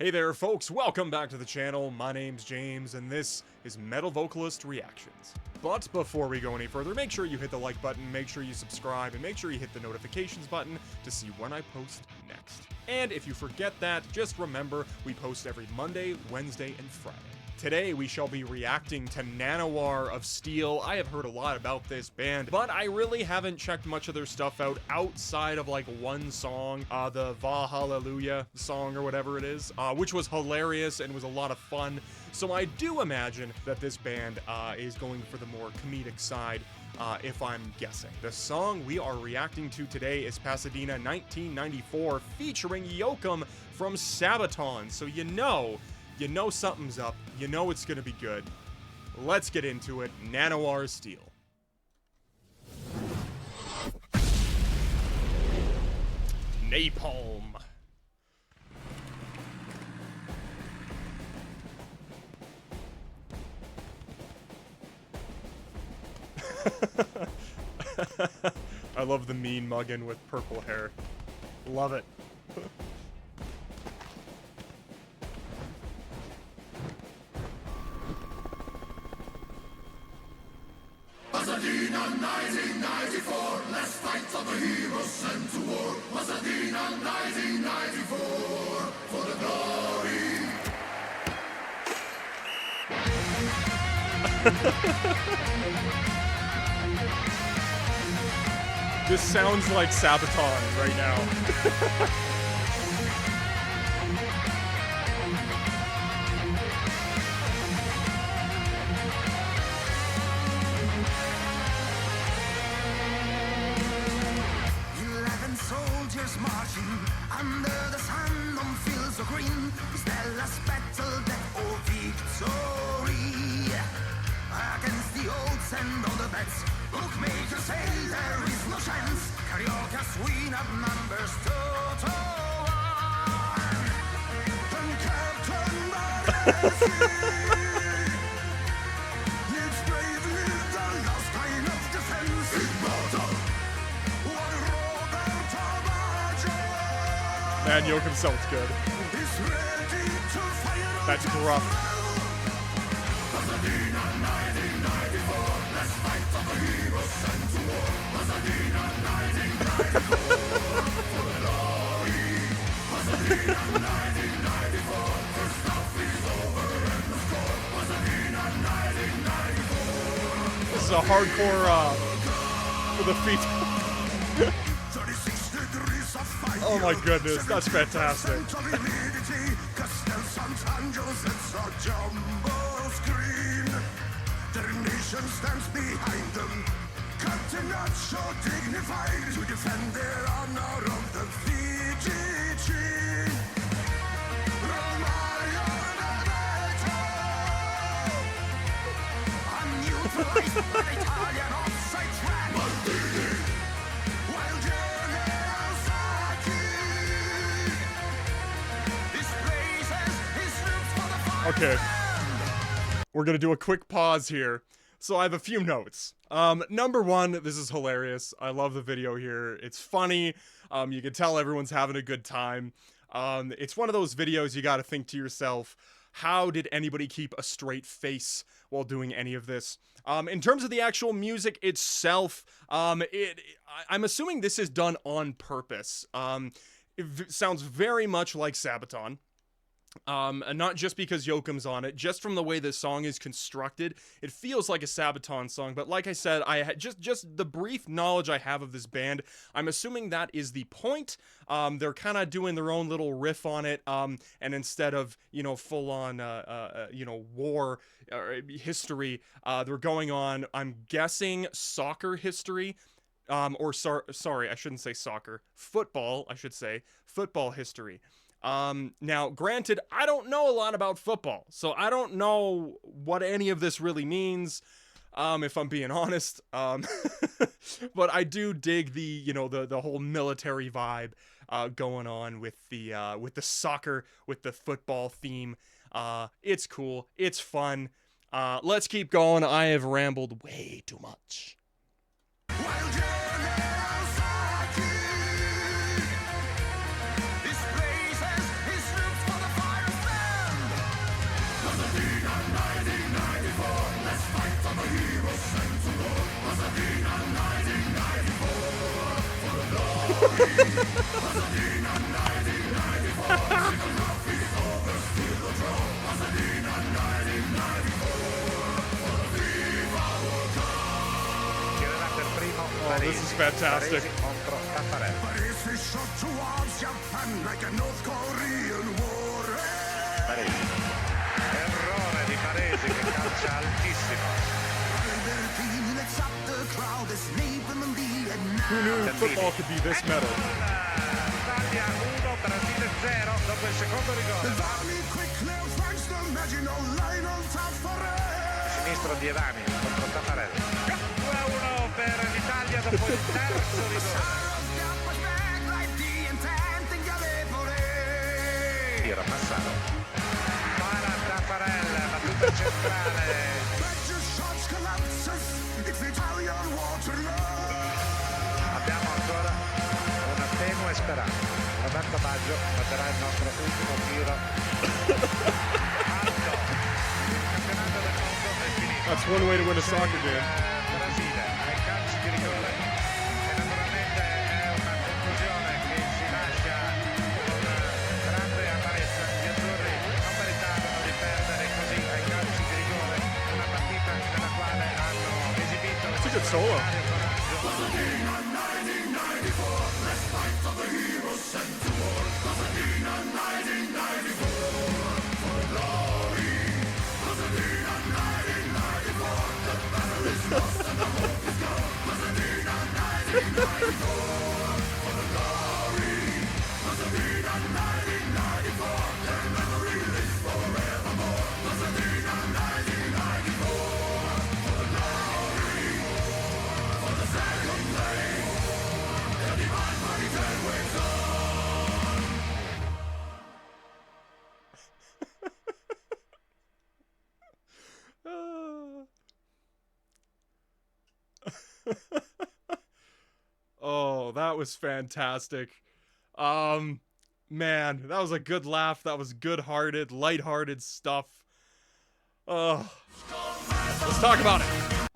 Hey there folks, welcome back to the channel. My name's James and this is Metal Vocalist Reactions. But before we go any further, make sure you hit the like button, make sure you subscribe, and make sure you hit the notifications button to see when I post next. And if you forget that, just remember we post every Monday, Wednesday, and Friday. Today we shall be reacting to Nanowar of Steel. I have heard a lot about this band, but I really haven't checked much of their stuff out outside of like one song, the Hallelujah song or whatever it is, which was hilarious and was a lot of fun. So I do imagine that this band is going for the more comedic side, if I'm guessing. The song we are reacting to today is Pasadena 1994 featuring Joakim from SABATON. So you know something's up, you know it's gonna be good. Let's get into it. Nanowar of Steel. Napalm. I love the mean muggin with purple hair. Love it. Pasadena 1994, let's fight for the heroes sent to war. Pasadena 1994, for the glory. This sounds like SABATON right now. Marching under the sun on fields of green, is their last battle, death or victory? Against the odds and all the bets, bookmakers say there is no chance. Cariocas win up numbers 2-1. And Captain it's bravely the last kind of defense. Immortal. Man, Joakim sounds good. That's gruff. Pasadena 1994, let's fight for the heroes sent to war. Pasadena 1994, for the glory. Pasadena 1994, first stuff is over and the score. Pasadena 1994. This is a hardcore for the feat. Oh my goodness, that's fantastic. Their nation stands behind them, Captain not so dignified to defend their honor of the VGG. Unutilized by the Italian offside track. Okay, we're gonna do a quick pause here. So I have a few notes. Number one, this is hilarious. I love the video here. It's funny. You can tell everyone's having a good time. It's one of those videos you gotta think to yourself, how did anybody keep a straight face while doing any of this? In terms of the actual music itself, I'm assuming this is done on purpose. It sounds very much like SABATON. And not just because Joakim's on it, just from the way this song is constructed, it feels like a SABATON song. But like I said, I had just the brief knowledge I have of this band, I'm assuming that is the point. They're kind of doing their own little riff on it, and instead of, you know, full on, you know, war history, they're going on, I'm guessing, soccer history. Sorry, I shouldn't say soccer. Football, I should say. Football history. Now, granted, I don't know a lot about football, so I don't know what any of this really means, if I'm being honest, but I do dig the, you know, the whole military vibe, going on with the soccer, with the football theme. It's cool, it's fun, let's keep going. I have rambled way too much. fantastic. Parisi shot towards Japan like a North Korean war. Paresi. Errore di Paresi che calcia altissimo. Albertini lets up the crowd as Nathan and Lee and Who knew football could be this metal? Italia 1, Brasile 0 dopo il secondo rigore. Sinistro Devin contro Taffarelli. 2-1 per l'Italia dopo il terzo rigore. Tiro Massaro. Para Taffarelli, battuta centrale. Abbiamo ancora una tenue speranza. Roberto Baggio batterà il nostro ultimo tiro. Alto. Il campionato del mondo è finito. That's one way to win a soccer game. Brasile ai calci di rigore. E naturalmente è una conclusione che si lascia con grande amarezza. Gli azzurri non meritavano di perdere così ai calci di rigore. Una partita nella quale hanno esibito It's a good solo. Oh, that was fantastic. Man, that was a good laugh. That was good-hearted, light-hearted stuff. Let's talk about it.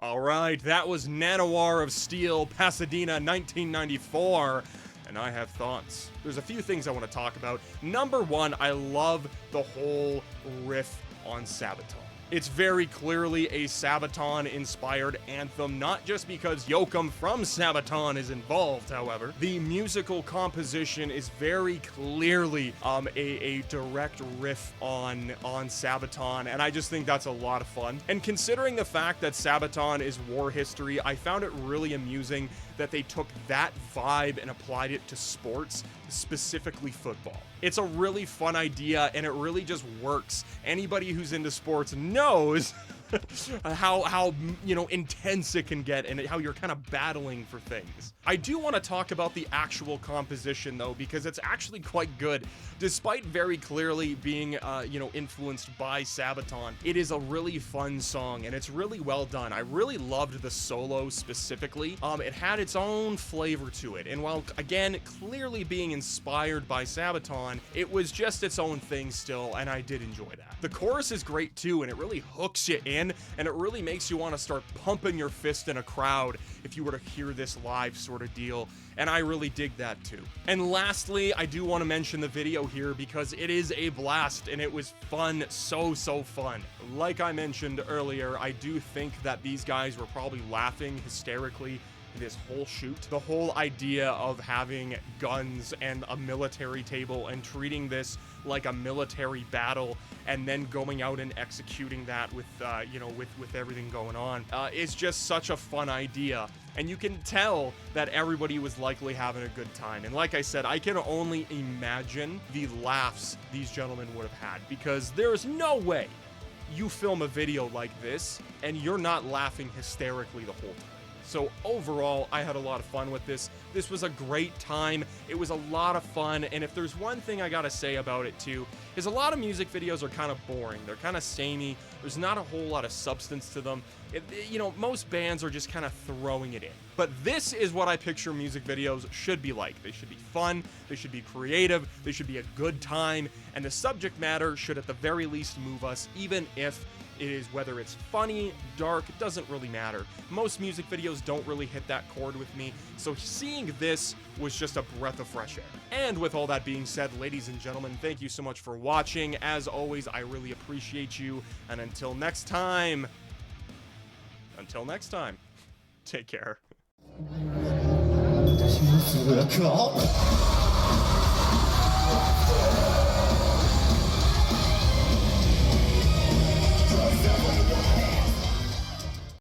All right, that was Nanowar of Steel-Pasadena, 1994. And I have thoughts. There's a few things I want to talk about. Number one, I love the whole riff on SABATON. It's very clearly a SABATON-inspired anthem, not just because Joakim from SABATON is involved, however. The musical composition is very clearly a direct riff on SABATON, and I just think that's a lot of fun. And considering the fact that SABATON is war history, I found it really amusing that they took that vibe and applied it to sports, specifically football. It's a really fun idea, and it really just works. Anybody who's into sports knows how you know, intense it can get and how you're kind of battling for things. I do want to talk about the actual composition though, because it's actually quite good. Despite very clearly being you know, influenced by SABATON, it is a really fun song and it's really well done. I really loved the solo specifically. It had its own flavor to it, and while again clearly being inspired by SABATON, it was just its own thing still, and I did enjoy that. The chorus is great too, and it really hooks you in, and it really makes you want to start pumping your fist in a crowd if you were to hear this live sort of deal, and I really dig that too. And lastly, I do want to mention the video here because it is a blast and it was fun, so fun. Like I mentioned earlier, I do think that these guys were probably laughing hysterically this whole shoot. The whole idea of having guns and a military table and treating this like a military battle and then going out and executing that with you know, with everything going on is just such a fun idea, and you can tell that everybody was likely having a good time. And like I said, I can only imagine the laughs these gentlemen would have had, because there's no way you film a video like this and you're not laughing hysterically the whole time. So overall, I had a lot of fun with this. This was a great time. It was a lot of fun. And if there's one thing I gotta say about it too, is a lot of music videos are kind of boring. They're kind of samey. There's not a whole lot of substance to them. You know, most bands are just kind of throwing it in. But this is what I picture music videos should be like. They should be fun. They should be creative. They should be a good time. And the subject matter should at the very least move us, even if it is, whether it's funny, dark, it doesn't really matter. Most music videos don't really hit that chord with me, so seeing this was just a breath of fresh air. And with all that being said, ladies and gentlemen, thank you so much for watching. As always, I really appreciate you, and until next time, take care. for a call.